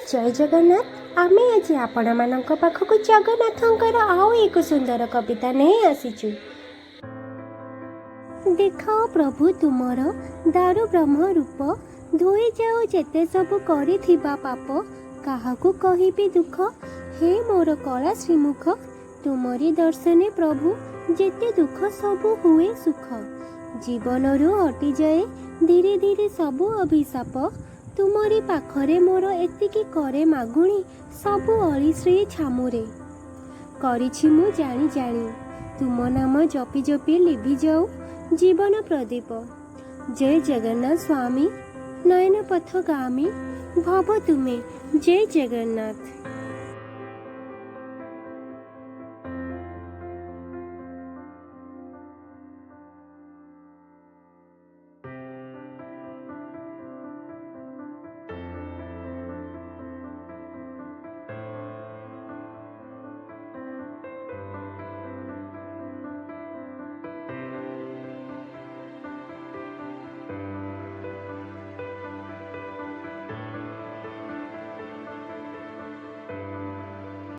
जय जगन्नाथ आमे आज आपण मानक पाखक जगन्नाथंकर आउ एक सुंदर कविता नहीं आसीचु। देखाओ प्रभु तुमर दारु ब्रह्म रूप धोई जाओ जेते सब करिथिबा पाप काहाकू कहिबी दुख हे मोर कला श्रीमुख तुमरी दर्शने प्रभु जेते दुख सबु हुए सुख जीवनरू हटि जाए धीरे धीरे सबु अभिशाप तुमरी पाखरे मोर एतिकी करे मागुणी सबु अलिश्री छामुरे करिछि मु जानी जानी तुम नाम जपि जपि लिभि जाऊ जीवन प्रदीप। जय जगन्नाथ स्वामी नयन पथ गामी भव तुमे जय जगन्नाथ।